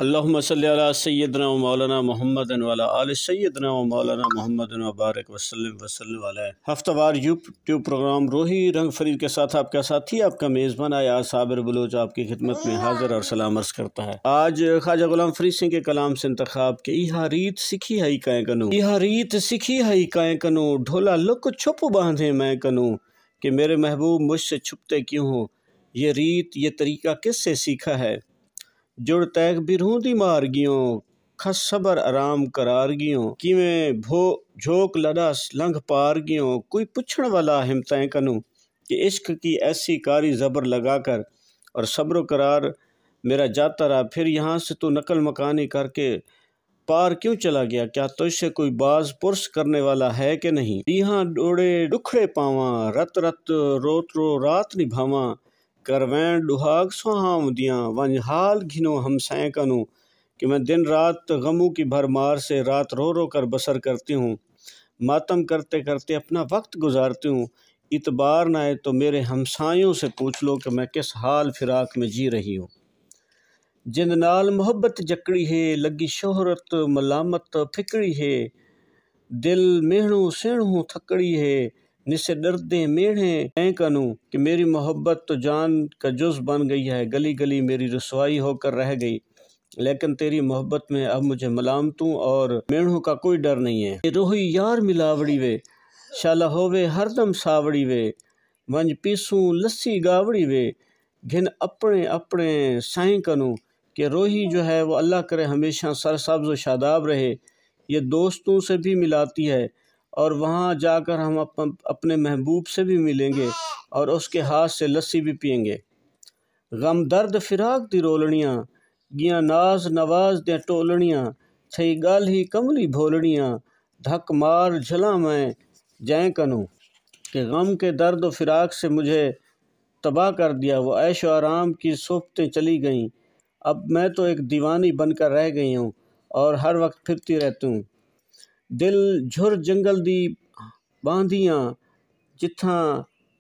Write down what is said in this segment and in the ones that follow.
اللہم صلی علی سیدنا و مولانا محمد و علی آل سیدنا و مولانا محمد و بارک وسلم علیہ۔ ہفتہ وار یوٹیوب پروگرام روحی رنگ فرید کے ساتھ آپ کا ساتھی، آپ کا میزبان آیا صابر بلوچ آپ کی خدمت میں حاضر اور سلام عرض کرتا ہے۔ آج خواجہ غلام فرید سنگھ کے کلام سے انتخاب کہ ایہا ریت سکھی ہئی کائیں کنوں، ایہا ریت سکھی ہئی کائیں کنوں، ڈھولا لک چھپ باندھے میں کنوں، کہ میرے محبوب مجھ سے چھپتے کیوں ہو، یہ ریت یہ طریقہ کس سے سیکھا ہے؟ جڑ تیغ برہوں دی مارگیوں، کھس صبر آرام قرارگیوں، کیویں جھوک لڑس لنگھ پارگیوں، کوئی پچھڑ والا ہمتیں کنوں، کہ عشق کی ایسی کاری زبر لگا کر اور صبر و قرار میرا جاتا رہا، پھر یہاں سے تو نقل مکانی کر کے پار کیوں چلا گیا؟ کیا تجھ سے کوئی باز پرس کرنے والا ہے کہ نہیں؟ ڈیہاں ڈوڑے ڈکھڑے پاواں، رت رت روت رو رات نبھاواں، کروین ڈہاگ سہاں دیاں، ونج حال گھنو ہم سائیں کنوں، کہ میں دن رات غموں کی بھرمار سے رات رو رو کر بسر کرتی ہوں، ماتم کرتے کرتے اپنا وقت گزارتی ہوں، اعتبار نہ آئے تو میرے ہمسایوں سے پوچھ لو کہ میں کس حال فراق میں جی رہی ہوں۔ جند نال محبت جکڑی ہے، لگی شہرت ملامت پھکڑی ہے، دل میڑوں سیڑوں تھکڑی ہے، نسے ڈردیں میڑیں میں کنوں، کہ میری محبت تو جان کا جز بن گئی ہے، گلی گلی میری رسوائی ہو کر رہ گئی، لیکن تیری محبت میں اب مجھے ملامتوں اور میڑوں کا کوئی ڈر نہیں ہے۔ روحی یار ملاوڑی وے، شالا ہووے ہر دم ساوڑی وے، ونج پیسوں لسی گاوڑی وے، گھن اپنے اپنے سائیں کنوں، کہ روحی جو ہے وہ اللہ کرے ہمیشہ سرسبز و شاداب رہے، یہ دوستوں سے بھی ملاتی ہے، اور وہاں جا کر ہم اپنے محبوب سے بھی ملیں گے اور اس کے ہاتھ سے لسی بھی پئیں گے۔ غم درد فراق دی رولڑیاں، گیاں ناز نواز دیاں ٹولڑیاں، چھئی گال ہی کملی بھولڑیاں، دھک مار جھلاں میں جائیں کنوں، کہ غم کے درد و فراق سے مجھے تباہ کر دیا، وہ عیش و آرام کی صحبتیں چلی گئیں، اب میں تو ایک دیوانی بن کر رہ گئی ہوں اور ہر وقت پھرتی رہتی ہوں۔ دل جھر جنگل دی باندیاں، جتھاں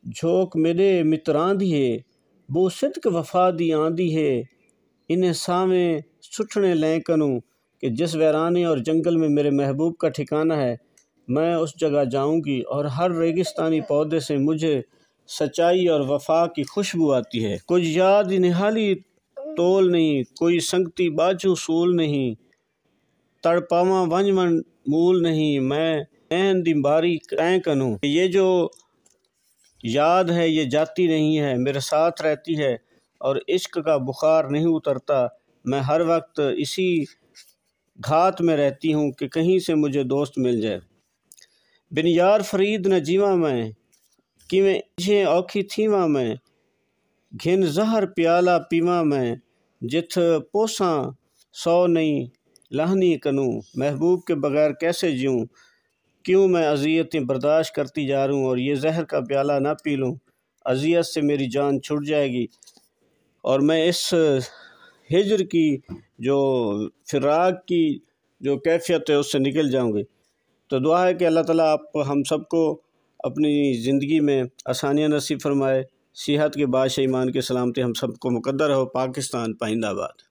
جھوک میرے متراں دی ہے، بو صدق وفا دی آندی ہے، انہیں سامیں سٹھنے لیں کنوں، کہ جس ویرانے اور جنگل میں میرے محبوب کا ٹھکانہ ہے میں اس جگہ جاؤں گی، اور ہر ریگستانی پودے سے مجھے سچائی اور وفا کی خوشبو آتی ہے۔ کچھ یاد نہالی تول نہیں، کوئی سنگتی باجو سول نہیں، تڑ پاواں ونج من مول نہیں، میں این دی باری کائیں کنوں، یہ جو یاد ہے یہ جاتی نہیں ہے، میرے ساتھ رہتی ہے اور عشق کا بخار نہیں اترتا، میں ہر وقت اسی گھات میں رہتی ہوں کہ کہیں سے مجھے دوست مل جائے۔ بن یار فرید نہ جیواں میں، کیویں جھیں اوکھی تھیواں میں، گھن زہر پیالہ پیواں میں، جتھ پوساں سو نہیں لہنی کنوں، محبوب کے بغیر کیسے جیوں، کیوں میں اذیتیں برداشت کرتی جا رہا ہوں، اور یہ زہر کا پیالہ نہ پی لوں، اذیت سے میری جان چھٹ جائے گی اور میں اس ہجر کی جو فراق کی جو کیفیت ہے اس سے نکل جاؤں گی۔ تو دعا ہے کہ اللہ تعالیٰ آپ ہم سب کو اپنی زندگی میں آسانیاں نصیب فرمائے، صحت کے بادشاہ ایمان کی سلامتی ہم سب کو مقدر ہو۔ پاکستان پائندہ باد۔